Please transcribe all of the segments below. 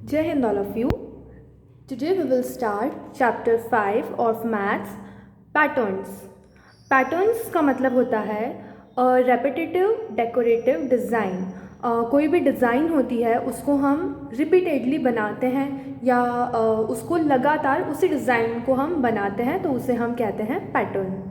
Jai Hind all of you. Today we will start chapter 5 of maths patterns. Patterns का मतलब होता है repetitive decorative design. कोई भी डिज़ाइन होती है उसको हम रिपीटेडली बनाते हैं या उसको लगातार उसी डिज़ाइन को हम बनाते हैं तो उसे हम कहते हैं pattern.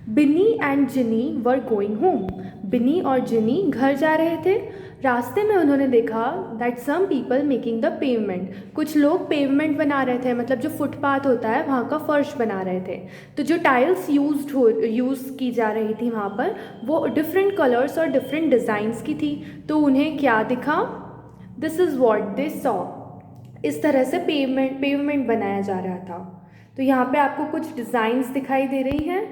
Binni and Jini were going home. Binni और जिनी घर जा रहे थे. रास्ते में उन्होंने देखा that some people making the pavement. कुछ लोग पेवमेंट बना रहे थे, मतलब जो फुटपाथ होता है वहाँ का फर्श बना रहे थे. तो जो टाइल्स यूज़ की जा रही थी वहाँ पर वो डिफरेंट कलर्स और डिफरेंट डिज़ाइंस की थी. तो उन्हें क्या दिखा? This is what they saw. इस तरह से पेवमेंट बनाया जा रहा था. तो यहाँ पे आपको कुछ डिज़ाइंस दिखाई दे रही हैं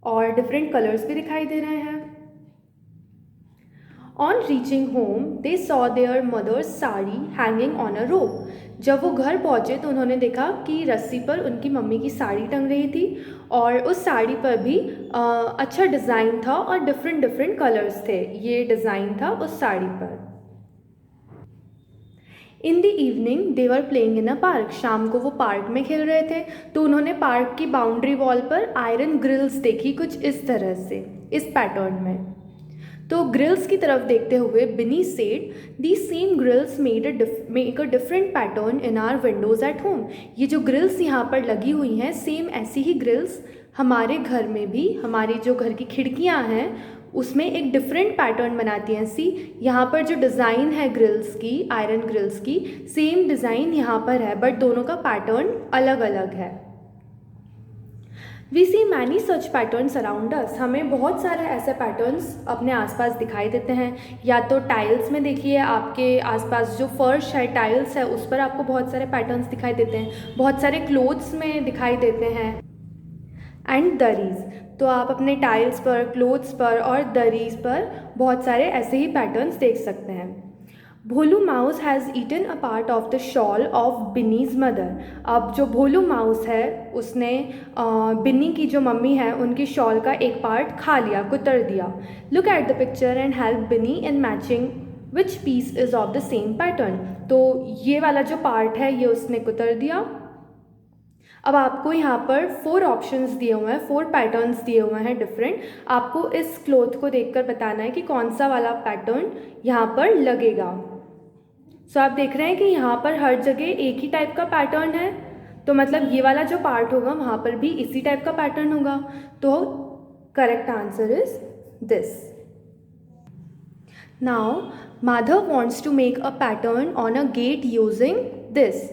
और डिफरेंट कलर्स भी दिखाई दे रहे हैं. On reaching home they saw their mother's sari hanging on a rope. जब वो घर पहुँचे तो उन्होंने देखा कि रस्सी पर उनकी मम्मी की साड़ी टंग रही थी और उस साड़ी पर भी अच्छा डिज़ाइन था और डिफरेंट डिफरेंट कलर्स थे. ये डिज़ाइन था उस साड़ी पर. In the evening they were playing in a park. शाम को वो पार्क में खेल रहे थे तो उन्होंने पार्क की बाउंड्री वॉल पर आयरन ग्रिल्स देखी कुछ इस तरह से, इस पैटर्न में. तो ग्रिल्स की तरफ देखते हुए Bini said the same grills make a different pattern in our windows at home. ये जो ग्रिल्स यहाँ पर लगी हुई हैं सेम ऐसी ही ग्रिल्स हमारे घर में भी, हमारी जो घर की खिड़कियाँ हैं उसमें एक डिफरेंट पैटर्न बनाती हैं. सी यहाँ पर जो डिज़ाइन है ग्रिल्स की, आयरन ग्रिल्स की, सेम डिज़ाइन यहाँ पर है बट दोनों का पैटर्न अलग अलग है. We see many such patterns around us. हमें बहुत सारे ऐसे पैटर्न्स अपने आसपास दिखाई देते हैं. या तो टाइल्स में देखिए, आपके आसपास जो फर्श है, टाइल्स है, उस पर आपको बहुत सारे पैटर्न्स दिखाई देते हैं. बहुत सारे क्लोथ्स में दिखाई देते हैं. एंड दरीज. तो आप अपने टाइल्स पर, क्लोथ्स पर और दरीज पर बहुत सारे ऐसे ही पैटर्न्स देख सकते हैं. Bholu mouse has eaten a part of the shawl of Binni's mother. अब जो भोलू माउस है उसने बिन्नी की जो मम्मी है उनकी शॉल का एक पार्ट खा लिया, कुतर दिया. Look at the picture and help Binni in matching which piece is of the same pattern. तो ये वाला जो पार्ट है ये उसने कुतर दिया. अब आपको यहाँ पर 4 ऑप्शंस दिए हुए हैं, 4 पैटर्न्स दिए हुए हैं डिफरेंट. आपको इस क्लोथ को देखकर बताना है कि कौन सा वाला पैटर्न यहाँ पर लगेगा. सो आप देख रहे हैं कि यहाँ पर हर जगह एक ही टाइप का पैटर्न है, तो मतलब ये वाला जो पार्ट होगा वहाँ पर भी इसी टाइप का पैटर्न होगा. तो correct answer is this. Now Madhav wants to make a pattern on a gate using this.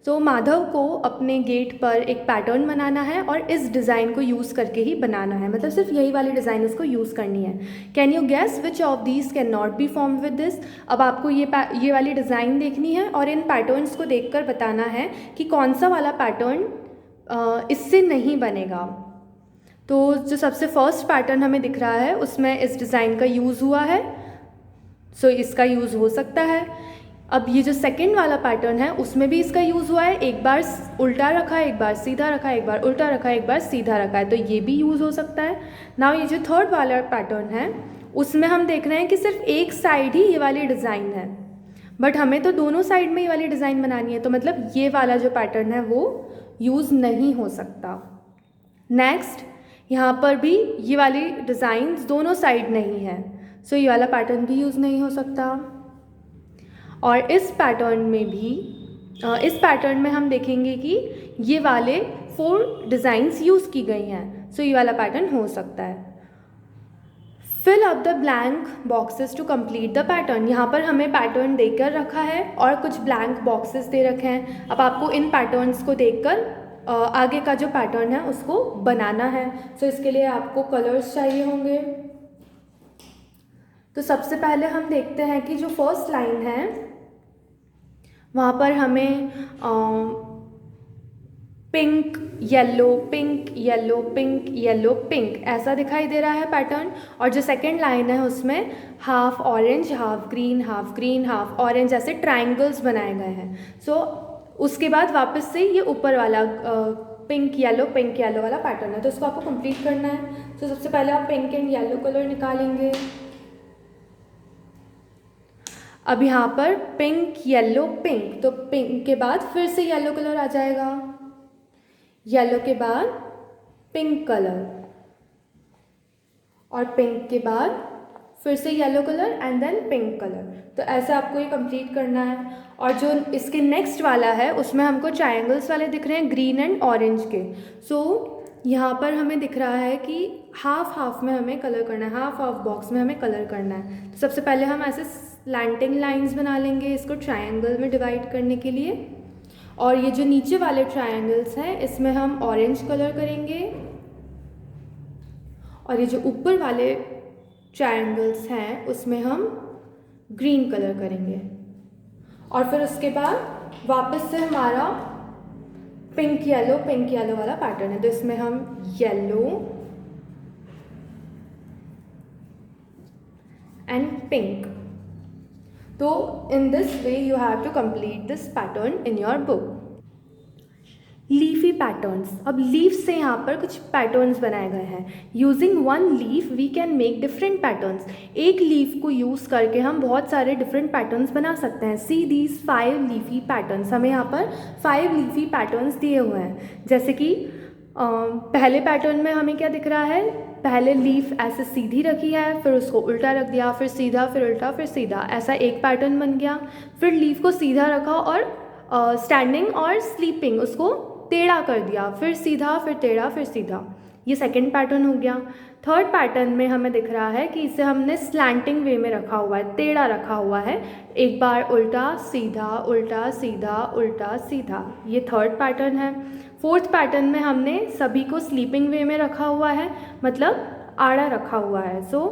तो माधव को अपने गेट पर एक पैटर्न बनाना है और इस डिज़ाइन को यूज़ करके ही बनाना है, मतलब सिर्फ यही वाली डिज़ाइन उसको यूज़ करनी है. Can you guess which of these can not be form with this. अब आपको ये वाली डिज़ाइन देखनी है और इन पैटर्न्स को देखकर बताना है कि कौन सा वाला पैटर्न इससे नहीं बनेगा. तो जो सबसे फर्स्ट पैटर्न हमें दिख रहा है उसमें इस डिज़ाइन का यूज़ हुआ है, सो इसका यूज़ हो सकता है. अब ये जो सेकंड वाला पैटर्न है उसमें भी इसका यूज़ हुआ है. एक बार उल्टा रखा है, एक बार सीधा रखा है, एक बार उल्टा रखा है, एक बार सीधा रखा है, तो ये भी यूज़ हो सकता है. नाउ ये जो थर्ड वाला पैटर्न है उसमें हम देख रहे हैं कि सिर्फ एक साइड ही ये वाली डिज़ाइन है, बट हमें तो दोनों साइड में ये वाली डिज़ाइन बनानी है, तो मतलब ये वाला जो पैटर्न है वो यूज़ नहीं हो सकता. नेक्स्ट, यहाँ पर भी ये वाली डिज़ाइंस दोनों साइड नहीं है, सो ये वाला पैटर्न भी यूज़ नहीं हो सकता. और इस पैटर्न में हम देखेंगे कि ये वाले 4 डिज़ाइंस यूज़ की गई हैं, सो ये वाला पैटर्न हो सकता है. Fill up the blank boxes to complete the pattern. यहाँ पर हमें पैटर्न देकर रखा है और कुछ ब्लैंक बॉक्सेस दे रखे हैं. अब आपको इन पैटर्न्स को देखकर आगे का जो पैटर्न है उसको बनाना है. सो इसके लिए आपको कलर्स चाहिए होंगे. तो सबसे पहले हम देखते हैं कि जो फर्स्ट लाइन है वहाँ पर हमें pink yellow, pink yellow, pink yellow, pink ऐसा दिखाई दे रहा है पैटर्न. और जो सेकंड लाइन है उसमें half orange, half green, half green, half orange ऐसे ट्रायंगल्स बनाए गए हैं. सो उसके बाद वापस से ये ऊपर वाला पिंक येलो वाला पैटर्न है, तो उसको आपको कंप्लीट करना है. तो सबसे पहले आप पिंक एंड येलो कलर निकालेंगे. अब यहाँ पर पिंक येलो पिंक, तो पिंक के बाद फिर से येलो कलर आ जाएगा, येलो के बाद पिंक कलर, और पिंक के बाद फिर से yellow colour and then pink colour. तो ऐसा आपको ये कंप्लीट करना है। और जो इसके नेक्स्ट वाला है उसमें हमको ट्रायंगल्स वाले दिख रहे हैं ग्रीन एंड ऑरेंज के। सो यहाँ पर हमें दिख रहा है कि हाफ हाफ में हमें कलर करना है, हाफ हाफ बॉक्स में हमें कलर करना है। तो सबसे पहले हम ऐसे स्लैंटिंग लाइंस बना लेंगे इसको ट्रायंगल में डिवाइड करने के लिए। और ये जो नीचे वाले ट्रायंगल्स हैं इसमें हम ऑरेंज कलर करेंगे, और ये जो ऊपर वाले ट्रायंगल्स हैं उसमें हम ग्रीन कलर करेंगे। और फिर उसके बाद वापस से हमारा पिंक येलो वाला पैटर्न है, तो इसमें हम येलो एंड पिंक। तो in this way you have to complete this pattern in your book. Leafy patterns, अब लीफ से यहाँ पर कुछ पैटर्न्स बनाए गए हैं। Using one leaf we can make different patterns. एक लीफ को यूज़ करके हम बहुत सारे डिफरेंट पैटर्न्स बना सकते हैं। सी दीज 5 लीफी पैटर्न्स, हमें यहाँ पर 5 लीफी पैटर्न्स दिए हुए हैं। जैसे कि पहले पैटर्न में हमें क्या दिख रहा है, पहले लीफ ऐसे सीधी रखी है, फिर उसको उल्टा रख दिया, फिर सीधा, फिर उल्टा, फिर सीधा, ऐसा एक पैटर्न बन गया। फिर लीफ को सीधा रखा और स्टैंडिंग और स्लीपिंग उसको टेढ़ा कर दिया, फिर सीधा, फिर टेढ़ा, फिर सीधा, ये सेकंड पैटर्न हो गया। थर्ड पैटर्न में हमें दिख रहा है कि इसे हमने स्लैंटिंग वे में रखा हुआ है, टेढ़ा रखा हुआ है, एक बार उल्टा सीधा, उल्टा सीधा, उल्टा सीधा, ये थर्ड पैटर्न है। फोर्थ पैटर्न में हमने सभी को स्लीपिंग वे में रखा हुआ है, मतलब आड़ा रखा हुआ है। सो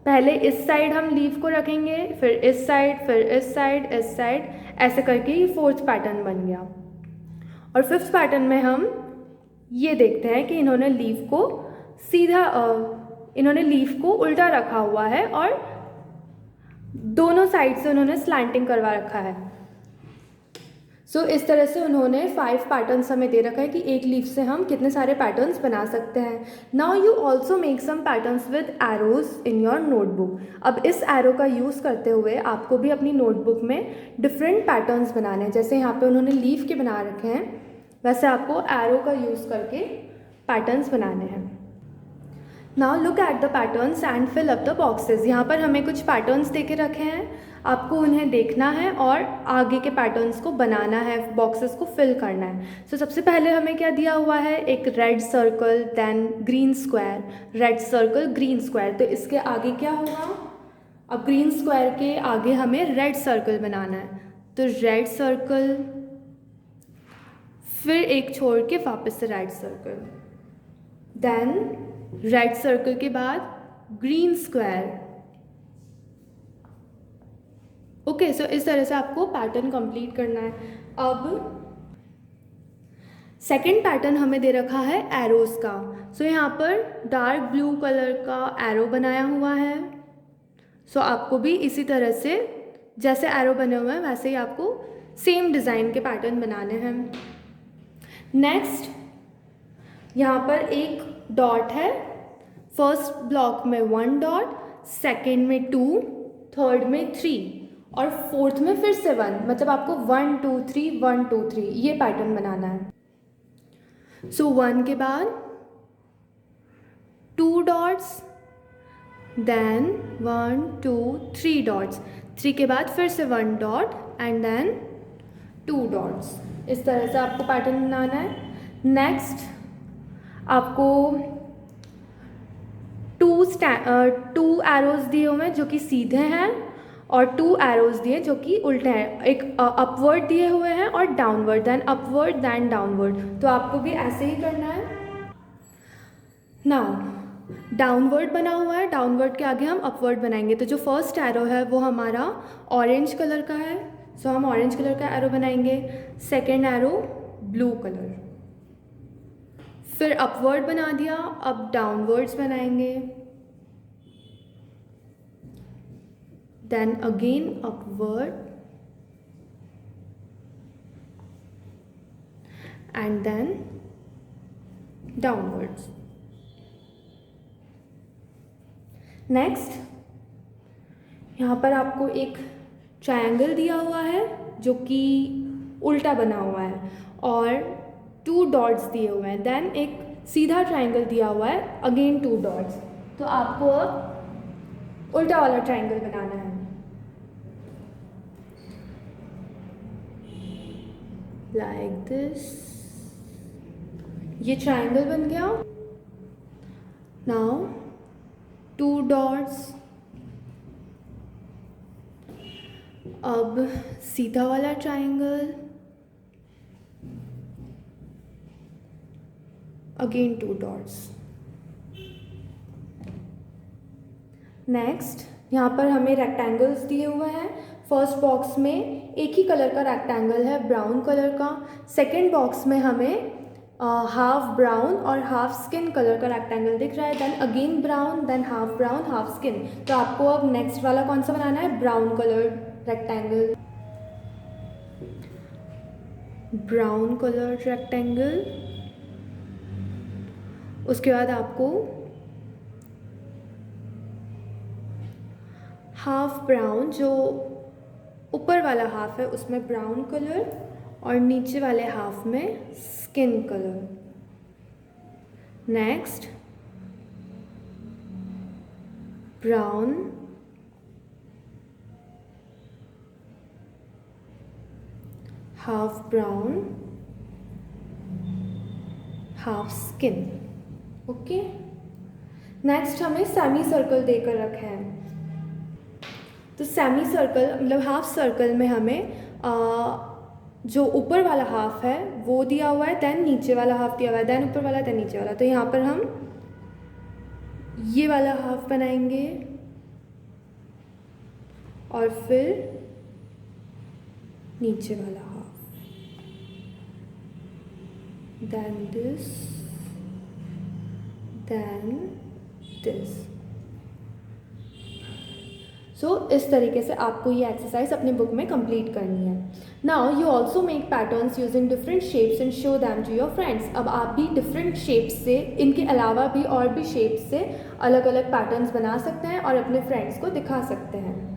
पहले इस साइड हम लीफ को रखेंगे, फिर इस साइड, फिर इस साइड, इस साइड, ऐसे करके ये फोर्थ पैटर्न बन गया। और फिफ्थ पैटर्न में हम ये देखते हैं कि इन्होंने लीफ को सीधा इन्होंने लीफ को उल्टा रखा हुआ है और दोनों साइड से उन्होंने स्लैंटिंग करवा रखा है। सो इस तरह से उन्होंने 5 पैटर्न्स हमें दे रखा है कि एक लीफ से हम कितने सारे पैटर्न्स बना सकते हैं। Now you also make some patterns with arrows in your notebook. अब इस एरो का यूज़ करते हुए आपको भी अपनी नोटबुक में डिफरेंट पैटर्न्स बनाने हैं। जैसे यहाँ पे उन्होंने लीफ के बना रखे हैं, वैसे आपको एरो का यूज़ करके पैटर्न्स बनाने हैं। Now look at the patterns and fill up the boxes. यहाँ पर हमें कुछ पैटर्न्स दे के रखे हैं, आपको उन्हें देखना है और आगे के पैटर्न्स को बनाना है, बॉक्सेस को फिल करना है। सो सबसे पहले हमें क्या दिया हुआ है, एक red circle, then green square, red circle, green square. तो इसके आगे क्या होगा, अब ग्रीन स्क्वायर के आगे हमें रेड सर्कल बनाना है, तो रेड सर्कल, फिर एक छोड़ के वापस से red circle, then red circle के बाद ग्रीन स्क्वायर। ओके, सो इस तरह से आपको पैटर्न कंप्लीट करना है। अब सेकंड पैटर्न हमें दे रखा है एरोज का। सो यहाँ पर डार्क ब्लू कलर का एरो बनाया हुआ है। सो आपको भी इसी तरह से जैसे एरो बने हुए हैं वैसे ही आपको सेम डिज़ाइन के पैटर्न बनाने हैं। नेक्स्ट यहाँ पर एक डॉट है, फर्स्ट ब्लॉक में 1 डॉट, सेकेंड में 2, थर्ड में 3 और फोर्थ में फिर से 1, मतलब आपको 1 2 3 1 2 3 ये पैटर्न बनाना है। सो 1 के बाद 2 डॉट्स, देन 1 2 3 डॉट्स, 3 के बाद फिर से 1 डॉट एंड देन 2 डॉट्स। इस तरह से आपको पैटर्न बनाना है। नेक्स्ट आपको 2 एरोज दिए हुए हैं जो कि सीधे हैं और 2 एरोज दिए जो कि उल्टे हैं। एक अपवर्ड दिए हुए हैं और downward, then upward, then downward. तो आपको भी ऐसे ही करना है। नाउ डाउनवर्ड बना हुआ है, डाउनवर्ड के आगे हम अपवर्ड बनाएंगे। तो जो फर्स्ट एरो है वो हमारा ऑरेंज कलर का है, सो हम ऑरेंज कलर का एरो बनाएंगे। सेकेंड एरो ब्लू कलर, फिर अपवर्ड बना दिया, अब डाउनवर्ड्स बनाएंगे, then again upward and then downwards. Next यहाँ पर आपको एक ट्रायंगल दिया हुआ है जो कि उल्टा बना हुआ है और 2 डॉट्स दिए हुए हैं, देन एक सीधा ट्रायंगल दिया हुआ है, अगेन 2 डॉट्स। तो आपको अब उल्टा वाला ट्रायंगल बनाना है, लाइक दिस। ये ट्रायंगल बन गया। नाउ 2 डॉट्स, अब सीधा वाला ट्रायंगल, अगेन 2 डॉट्स। नेक्स्ट यहाँ पर हमें रेक्टेंगल्स दिए हुए हैं। फर्स्ट बॉक्स में एक ही कलर का रेक्टेंगल है, ब्राउन कलर का। सेकंड बॉक्स में हमें हाफ ब्राउन और हाफ स्किन कलर का रेक्टेंगल दिख रहा है, then again brown, then half brown, half skin. तो आपको अब नेक्स्ट वाला कौन सा बनाना है? Brown colour rectangle, brown colour rectangle. उसके बाद आपको हाफ ब्राउन, जो ऊपर वाला हाफ है उसमें ब्राउन कलर और नीचे वाले हाफ में skin colour. Next brown, half brown, half skin. Okay, next हमें सेमी सर्कल देकर रखे हैं। तो सेमी सर्कल मतलब हाफ सर्कल में हमें जो ऊपर वाला हाफ है वो दिया हुआ है, देन नीचे वाला हाफ दिया हुआ है, देन ऊपर वाला, देन नीचे वाला। तो यहाँ पर हम ये वाला हाफ बनाएंगे और फिर नीचे वाला half, then this, then this. So इस तरीके से आपको ये एक्सरसाइज अपने बुक में कंप्लीट करनी है। Now you also make patterns using different shapes and show them to your friends. अब आप भी डिफरेंट शेप्स से, इनके अलावा भी और भी शेप्स से अलग अलग पैटर्न्स बना सकते हैं और अपने फ्रेंड्स को दिखा सकते हैं।